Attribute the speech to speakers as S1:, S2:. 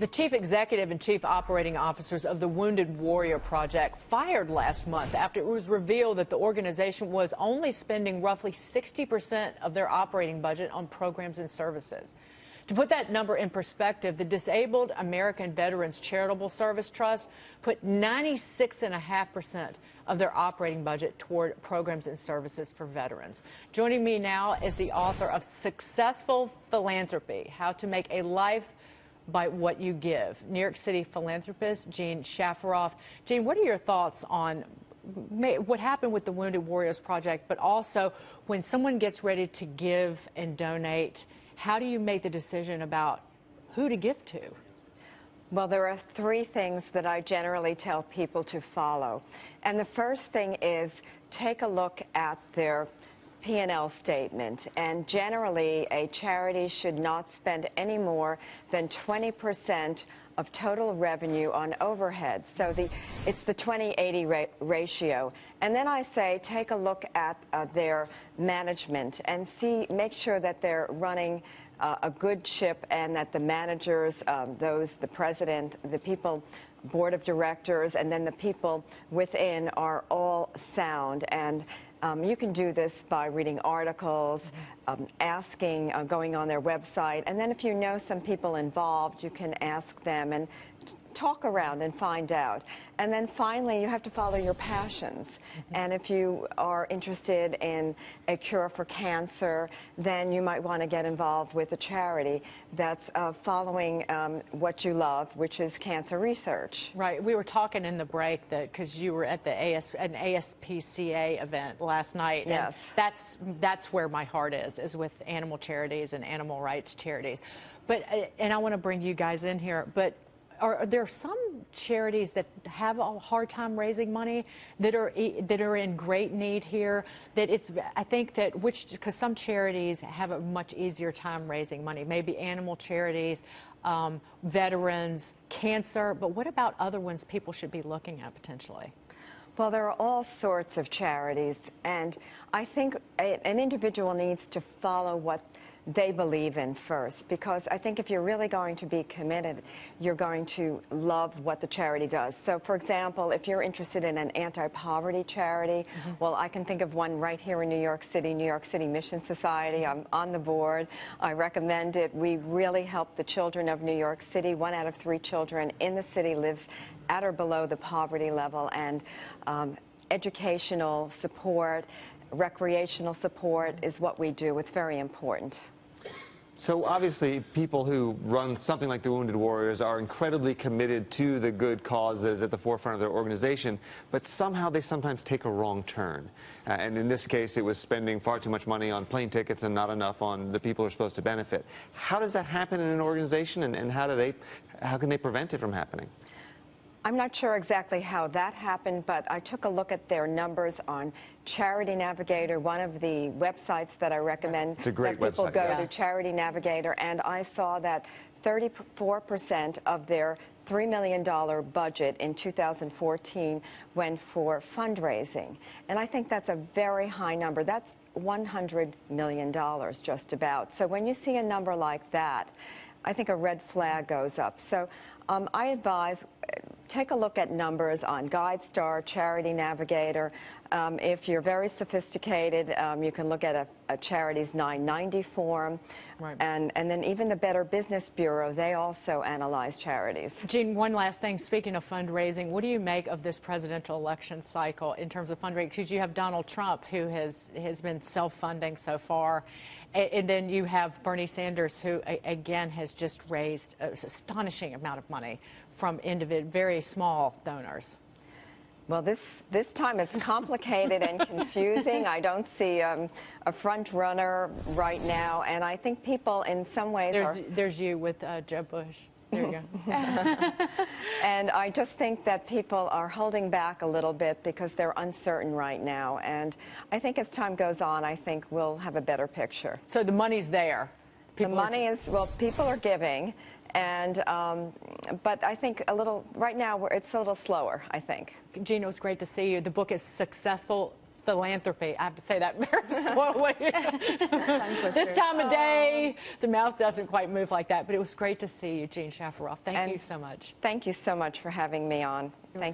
S1: The chief executive and chief operating officers of the Wounded Warrior Project fired last month after it was revealed that the organization was only spending roughly 60% of their operating budget on programs and services. To put that number in perspective, the Disabled American Veterans Charitable Service Trust put 96.5% of their operating budget toward programs and services for veterans. Joining me now is the author of Successful Philanthropy: How to Make a Life by What You Give, New York City philanthropist Jean Shafiroff. Jean, what are your thoughts on what happened with the Wounded Warriors Project, but also when someone gets ready to give and donate, how do you make the decision about who to give to?
S2: Well, there are three things that I generally tell people to follow. And the first thing is take a look at their P&L statement, and generally a charity should not spend any more than 20% of total revenue on overhead. So it's the 20-80 ratio. And then I say take a look at their management and make sure that they're running a good ship, and that the managers, the president, the people, board of directors, and then the people within are all sound. And you can do this by reading articles, asking, going on their website, and then if you know some people involved, you can ask them and talk around and find out. And then finally, you have to follow your passions. And if you are interested in a cure for cancer, then you might want to get involved with a charity that's following what you love, which is cancer research.
S1: Right. We were talking in the break that because you were at the an ASPCA event last night.
S2: Yes.
S1: And that's where my heart is with animal charities and animal rights charities. But and I want to bring you guys in here, but are there some charities that have a hard time raising money that are in great need here? That I think that because some charities have a much easier time raising money, maybe animal charities, veterans, cancer. But what about other ones people should be looking at potentially?
S2: Well, there are all sorts of charities, and I think an individual needs to follow what they believe in first, because I think if you're really going to be committed, you're going to love what the charity does. So, for example, if you're interested in an anti-poverty charity, well, I can think of one right here in New York City Mission Society. I'm on the board. I recommend it. We really help the children of New York City. 1 out of 3 children in the city lives at or below the poverty level, and educational support, recreational support is what we do. It's very important.
S3: So obviously people who run something like the Wounded Warriors are incredibly committed to the good causes at the forefront of their organization, but somehow they sometimes take a wrong turn. And in this case, it was spending far too much money on plane tickets and not enough on the people who are supposed to benefit. How does that happen in an organization, and how can they prevent it from happening?
S2: I'm not sure exactly how that happened, but I took a look at their numbers on Charity Navigator, one of the websites that I recommend
S3: it's a great
S2: that people
S3: website,
S2: go to, Charity Navigator, and I saw that 34% of their $3 million budget in 2014 went for fundraising. And I think that's a very high number. That's $100 million just about. So when you see a number like that, I think a red flag goes up. So I advise take a look at numbers on GuideStar, Charity Navigator. If you're very sophisticated, you can look at a Charities 990 form. Right. And then even the Better Business Bureau, they also analyze charities.
S1: Jean, one last thing. Speaking of fundraising, what do you make of this presidential election cycle in terms of fundraising? Because you have Donald Trump, who has been self-funding so far. And then you have Bernie Sanders, who, again, has just raised an astonishing amount of money from very small donors.
S2: Well, this time it's complicated and confusing. I don't see a front runner right now, and I think people in some ways
S1: There's you with Jeb Bush. There you go.
S2: And I just think that people are holding back a little bit because they're uncertain right now. And I think as time goes on, I think we'll have a better picture.
S1: So the money's there.
S2: The money is, well, people are giving. And but I think right now it's a little slower, I think.
S1: Jean, it was great to see you. The book is Successful philanthropy. I have to say that very slowly. This time of day, the mouth doesn't quite move like that, but it was great to see you, Jean Shafiroff. Thank you so much.
S2: Thank you so much for having me on. Thank you.